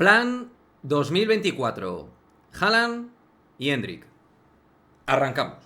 Plan 2024. Haaland y Endrick. Arrancamos.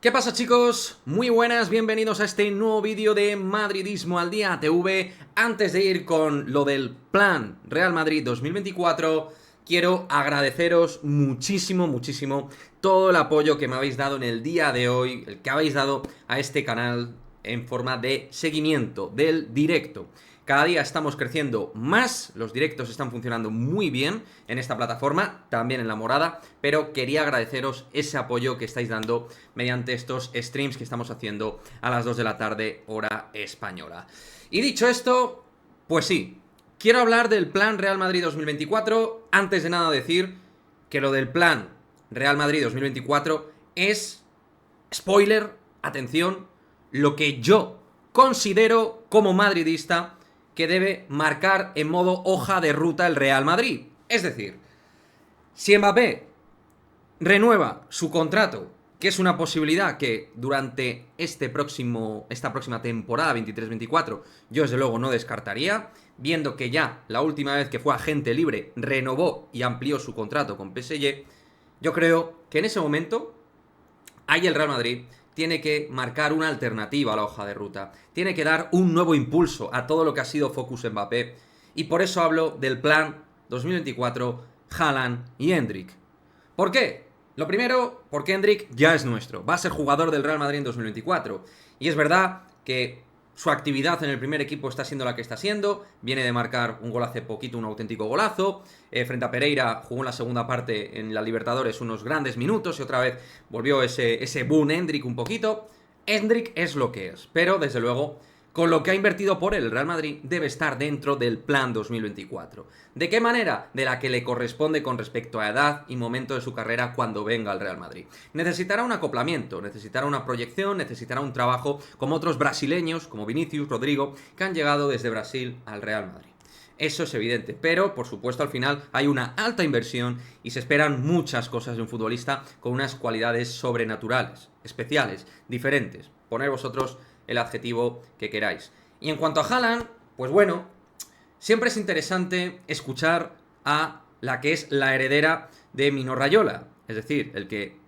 ¿Qué pasa, chicos? Muy buenas, bienvenidos a este nuevo vídeo de Madridismo al Día TV. Antes de ir con lo del Plan Real Madrid 2024, quiero agradeceros muchísimo todo el apoyo que me habéis dado en el día de hoy, el que habéis dado a este canal en forma de seguimiento del directo. Cada día estamos creciendo más, los directos están funcionando muy bien en esta plataforma, también en La Morada, pero quería agradeceros ese apoyo que estáis dando mediante estos streams que estamos haciendo a las 2 de la tarde, hora española. Y dicho esto, pues sí, quiero hablar del Plan Real Madrid 2024. Antes de nada decir que lo del Plan Real Madrid 2024 es, spoiler, atención, lo que yo considero como madridista que debe marcar en modo hoja de ruta el Real Madrid. Es decir, si Mbappé renueva su contrato, que es una posibilidad que durante esta próxima temporada 23-24 yo desde luego no descartaría, viendo que ya la última vez que fue agente libre renovó y amplió su contrato con PSG, yo creo que en ese momento ahí el Real Madrid tiene que marcar una alternativa a la hoja de ruta, tiene que dar un nuevo impulso a todo lo que ha sido Focus Mbappé, y por eso hablo del Plan 2024 Haaland y Endrick. ¿Por qué? Lo primero, porque Endrick ya es nuestro, va a ser jugador del Real Madrid en 2024, y es verdad que su actividad en el primer equipo está siendo la que está siendo, viene de marcar un gol hace poquito, un auténtico golazo, frente a Pereira jugó en la segunda parte en la Libertadores unos grandes minutos y otra vez volvió ese boom Endrick un poquito. Endrick es lo que es, pero desde luego con lo que ha invertido por él el Real Madrid debe estar dentro del Plan 2024. ¿De qué manera? De la que le corresponde con respecto a edad y momento de su carrera cuando venga al Real Madrid. Necesitará un acoplamiento, necesitará una proyección, necesitará un trabajo como otros brasileños, como Vinicius, Rodrigo, que han llegado desde Brasil al Real Madrid. Eso es evidente, pero por supuesto al final hay una alta inversión y se esperan muchas cosas de un futbolista con unas cualidades sobrenaturales, especiales, diferentes. Poner vosotros el adjetivo que queráis. Y en cuanto a Haaland, pues bueno, siempre es interesante escuchar a la que es la heredera de Mino Raiola, es decir, el que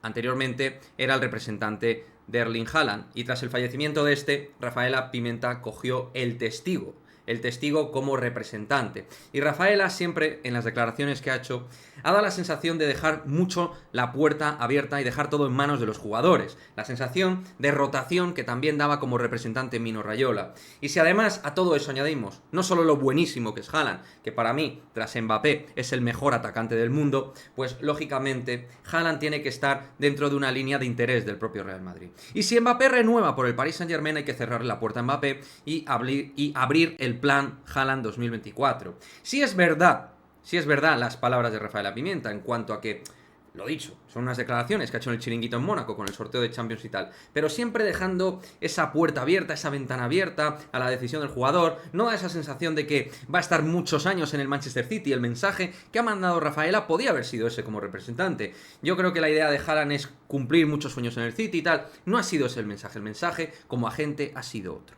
anteriormente era el representante de Erling Haaland, y tras el fallecimiento de este, Rafaela Pimenta cogió el testigo como representante. Y Rafaela siempre, en las declaraciones que ha hecho, ha dado la sensación de dejar mucho la puerta abierta y dejar todo en manos de los jugadores. La sensación de rotación que también daba como representante Mino Raiola. Y si además a todo eso añadimos no solo lo buenísimo que es Haaland, que para mí, tras Mbappé, es el mejor atacante del mundo, pues lógicamente Haaland tiene que estar dentro de una línea de interés del propio Real Madrid. Y si Mbappé renueva por el Paris Saint-Germain, hay que cerrarle la puerta a Mbappé y abrir el Plan Haaland 2024. Si es verdad las palabras de Rafaela Pimenta en cuanto a que, lo dicho, son unas declaraciones que ha hecho en el chiringuito en Mónaco con el sorteo de Champions y tal, pero siempre dejando esa puerta abierta, esa ventana abierta a la decisión del jugador, no da esa sensación de que va a estar muchos años en el Manchester City. El mensaje que ha mandado Rafaela podía haber sido ese como representante. Yo creo que la idea de Haaland es cumplir muchos sueños en el City y tal. No ha sido ese el mensaje como agente ha sido otro.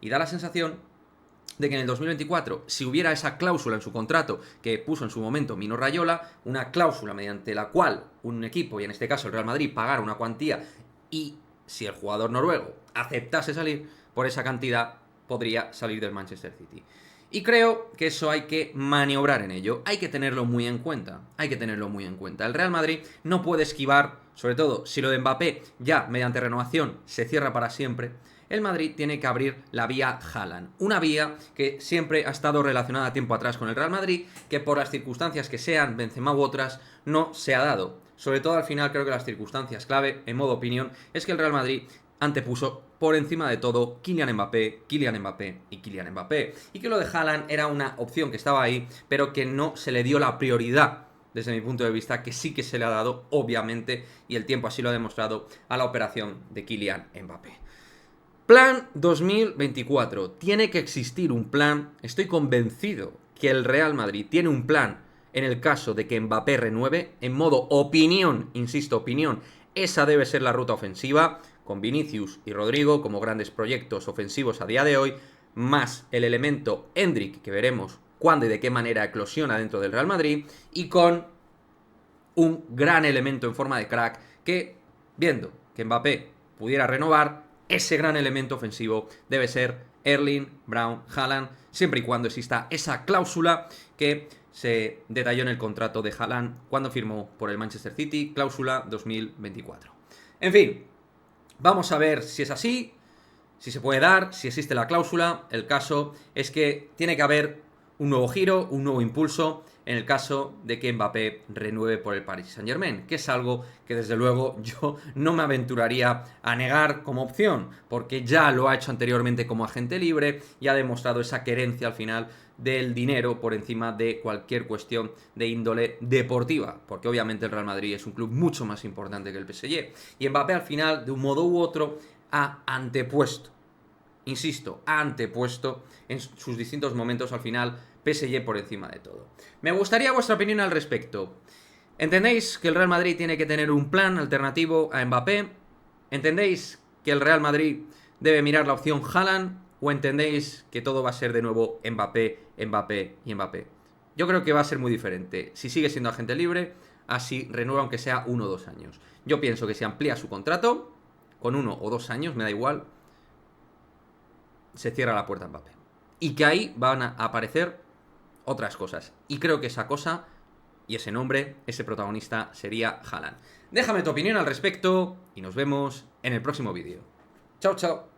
Y da la sensación de que en el 2024, si hubiera esa cláusula en su contrato que puso en su momento Mino Raiola, una cláusula mediante la cual un equipo, y en este caso el Real Madrid, pagara una cuantía, y si el jugador noruego aceptase salir, por esa cantidad podría salir del Manchester City. Y creo que eso hay que maniobrar en ello, hay que tenerlo muy en cuenta, El Real Madrid no puede esquivar, sobre todo si lo de Mbappé ya mediante renovación se cierra para siempre. El Madrid tiene que abrir la vía Haaland, una vía que siempre ha estado relacionada tiempo atrás con el Real Madrid, que por las circunstancias que sean, Benzema u otras, no se ha dado. Sobre todo al final creo que las circunstancias clave, en modo opinión, es que el Real Madrid antepuso por encima de todo Kylian Mbappé, y que lo de Haaland era una opción que estaba ahí, pero que no se le dio la prioridad, desde mi punto de vista, que sí que se le ha dado, obviamente, y el tiempo así lo ha demostrado, a la operación de Kylian Mbappé. Plan 2024. Tiene que existir un plan. Estoy convencido que el Real Madrid tiene un plan en el caso de que Mbappé renueve. En modo opinión, insisto, opinión, esa debe ser la ruta ofensiva. con Vinicius y Rodrigo como grandes proyectos ofensivos a día de hoy, más el elemento Endrick, que veremos cuándo y de qué manera eclosiona dentro del Real Madrid, y con un gran elemento en forma de crack que, viendo que Mbappé pudiera renovar, ese gran elemento ofensivo debe ser Erling Braut Haaland, siempre y cuando exista esa cláusula que se detalló en el contrato de Haaland cuando firmó por el Manchester City, cláusula 2024. En fin, vamos a ver si es así, si se puede dar, si existe la cláusula. El caso es que tiene que haber un nuevo giro, un nuevo impulso en el caso de que Mbappé renueve por el Paris Saint-Germain, que es algo que desde luego yo no me aventuraría a negar como opción, porque ya lo ha hecho anteriormente como agente libre y ha demostrado esa querencia al final del dinero por encima de cualquier cuestión de índole deportiva, porque obviamente el Real Madrid es un club mucho más importante que el PSG, y Mbappé al final, de un modo u otro, ha antepuesto, insisto, ha antepuesto en sus distintos momentos al final PSG por encima de todo. Me gustaría vuestra opinión al respecto. ¿Entendéis que el Real Madrid tiene que tener un plan alternativo a Mbappé? ¿Entendéis que el Real Madrid debe mirar la opción Haaland? ¿O entendéis que todo va a ser de nuevo Mbappé, Mbappé y Mbappé? Yo creo que va a ser muy diferente. Si sigue siendo agente libre, así renueva aunque sea 1 o 2 años. Yo pienso que si amplía su contrato, con 1 o 2 años, me da igual, se cierra la puerta a Mbappé. Y que ahí van a aparecer otras cosas. Y creo que esa cosa y ese nombre, ese protagonista, sería Haaland. Déjame tu opinión al respecto y nos vemos en el próximo vídeo. Chao, chao.